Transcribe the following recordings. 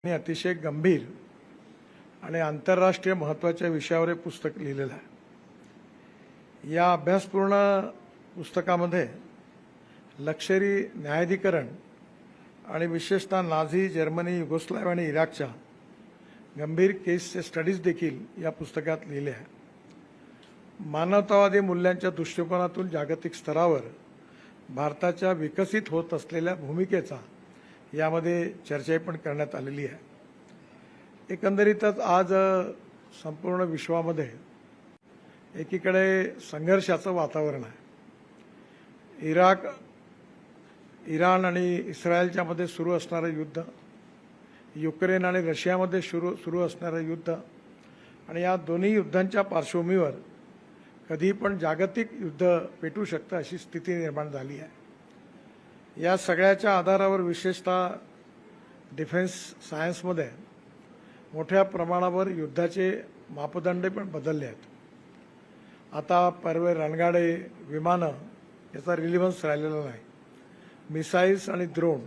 आणि अतिशय गंभीर आणि आंतरराष्ट्रीय महत्त्वाच्या विषयावर हे पुस्तक लिहिलेलं आहे। या अभ्यासपूर्ण पुस्तकामध्ये लष्करी न्यायाधिकरण आणि विशेषतः नाझी, जर्मनी, युगोस्लाव्हिया आणि इराकच्या गंभीर केसचे स्टडीज देखील या पुस्तकात लिहिले आहे। मानवतावादी मूल्यांच्या दृष्टिकोनातून जागतिक स्तरावर भारताच्या विकसित होत असलेल्या भूमिकेचा यामध्ये चर्चा पण करण्यात आलेली आहे। एकंदरीतच आज संपूर्ण विश्वामध्ये एकीकडे संघर्षाचं वातावरण आहे। इराण आणि इस्रायलच्या मध्ये सुरू असणारं युद्ध, युक्रेन आणि रशियामध्ये सुरू असणारं युद्ध आणि या दोन्ही युद्धांच्या पार्श्वभूमीवर कधी पण जागतिक युद्ध पेटू शकतं अशी स्थिती निर्माण झाली आहे। या सगळ्याच्या आधारावर विशेषतः डिफेन्स सायन्समध्ये मोठ्या प्रमाणावर युद्धाचे मापदंड पण बदलले आहेत। आता पर्वे रणगाडे, विमानं याचा रिलिव्हन्स राहिलेला नाही। मिसाईल्स आणि ड्रोन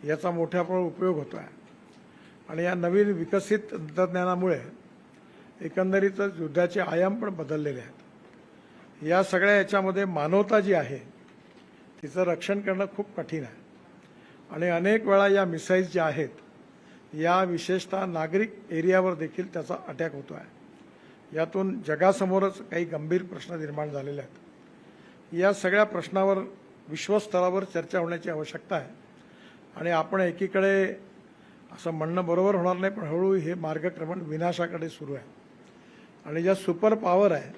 याचा मोठ्या प्रमाणात उपयोग होतो आहे आणि या नवीन विकसित तंत्रज्ञानामुळे एकंदरीतच युद्धाचे आयाम पण बदललेले आहेत। या सगळ्या याच्यामध्ये मानवता जी आहे तिचं रक्षण करणं खूप कठीण आहे आणि अनेक वेळा या मिसाईल्स ज्या आहेत या विशेषतः नागरिक एरियावर देखील त्याचा अटॅक होतो आहे। यातून जगासमोरच काही गंभीर प्रश्न निर्माण झालेले आहेत। या सगळ्या प्रश्नावर विश्वस्तरावर चर्चा होण्याची आवश्यकता आहे आणि आपण एकीकडे असं म्हणणं बरोबर होणार नाही, पण हळूहळू हे मार्गक्रमण विनाशाकडे सुरू आहे आणि ज्या सुपर पॉवर आहे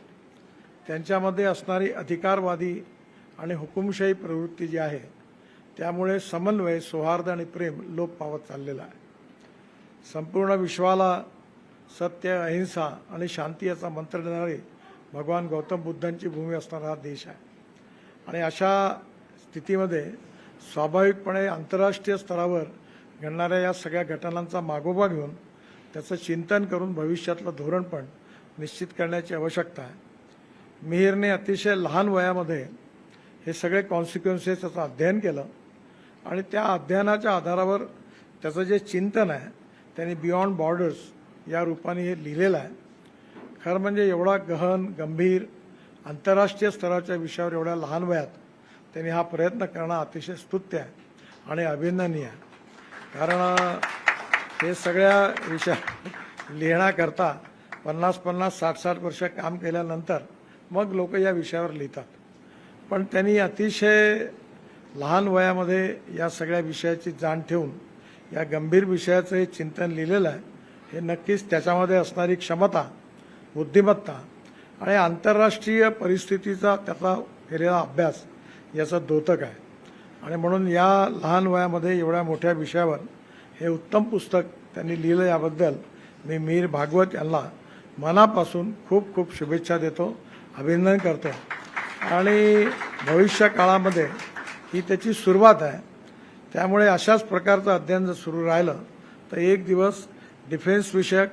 त्यांच्यामध्ये असणारी अधिकारवादी आणि हुकुमशाही प्रवृत्ती जी आहे त्यामुळे समन्वय, सौहार्द आणि प्रेम लोप पावत चाललेला आहे। संपूर्ण विश्वाला सत्य, अहिंसा आणि शांती याचा मंत्र देणारे भगवान गौतम बुद्धांची भूमी असणारा हा देश आहे आणि अशा स्थितीमध्ये स्वाभाविकपणे आंतरराष्ट्रीय स्तरावर घडणाऱ्या या सगळ्या घटनांचा मागोवा घेऊन त्याचं चिंतन करून भविष्यातलं धोरण पण निश्चित करण्याची आवश्यकता आहे। मिहिरने अतिशय लहान वयामध्ये हे सगळे कॉन्सिक्वेन्सेस त्याचं अध्ययन केलं आणि त्या अध्ययनाच्या आधारावर त्याचं जे चिंतन आहे त्यांनी बियॉन्ड बॉर्डर्स या रूपाने हे लिहिलेलं आहे। खरं म्हणजे एवढा गहन, गंभीर आंतरराष्ट्रीय स्तराच्या विषयावर एवढ्या लहान वयात त्यांनी हा प्रयत्न करणं अतिशय स्तुत्य आहे आणि अभिनंदनीय आहे। कारण हे सगळ्या विषय लिहिण्याकरता 50-50, 60-60 वर्ष काम केल्यानंतर मग लोक या विषयावर लिहितात, पण त्यांनी अतिशय लहान वयामध्ये या सगळ्या विषयाची जाण ठेवून या गंभीर विषयाचं हे चिंतन लिहिलेलं आहे। हे नक्कीच त्याच्यामध्ये असणारी क्षमता, बुद्धिमत्ता आणि आंतरराष्ट्रीय परिस्थितीचा त्याचा केलेला अभ्यास याचं द्योतक आहे आणि म्हणून या लहान वयामध्ये एवढ्या मोठ्या विषयावर हे उत्तम पुस्तक त्यांनी लिहिलं याबद्दल मी मिहिर भागवत यांना मनापासून खूप खूप शुभेच्छा देतो, अभिनंदन करतो आणि भविष्य काळामध्ये ही त्याची सुरुवात आहे। त्यामुळे अशाच प्रकारचं अध्ययन जर सुरू राहिलं तर एक दिवस डिफेन्स विषयक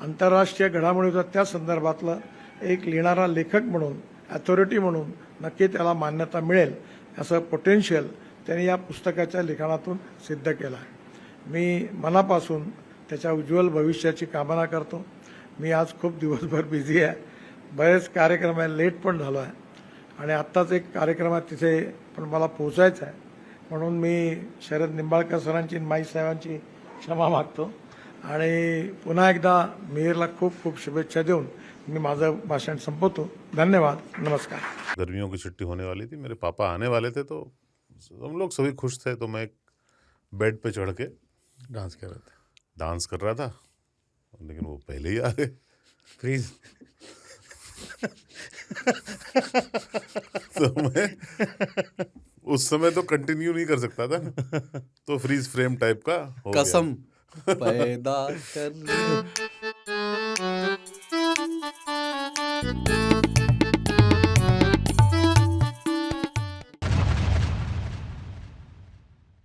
आंतरराष्ट्रीय घडामोडीचा त्या संदर्भातलं एक लिहिणारा लेखक म्हणून, अथॉरिटी म्हणून नक्की त्याला मान्यता मिळेल असं पोटेन्शियल त्यांनी या पुस्तकाच्या लिखाणातून सिद्ध केलं आहे। मी मनापासून त्याच्या उज्ज्वल भविष्याची कामना करतो। मी आज खूप दिवसभर बिझी आहे, बरेच कार्यक्रम आहे, लेट पण झालो आहे आणि आत्ताच एक कार्यक्रम आहे तिथे पण मला पोहोचायचं आहे, म्हणून मी शरद निंबाळकर सरांची, माई साहेबांची क्षमा मागतो आणि पुन्हा एकदा मिहिरला खूप खूप शुभेच्छा देऊन मैं माझं भाषण संपवतो। धन्यवाद, नमस्कार। गर्मियों की छुट्टी होने वाली थी, मेरे पापा आने वाले थे तो हम लोग सभी खुश थे, तो मैं एक बेड पे चढ़ के डांस कर रहा था लेकिन वो पहले ही आ गए। फ्रीज तो मैं उस समय तो कंटिन्यू नहीं कर सकता था ना, तो फ्रीज फ्रेम टाइप का हो गया। कसम पैदा कर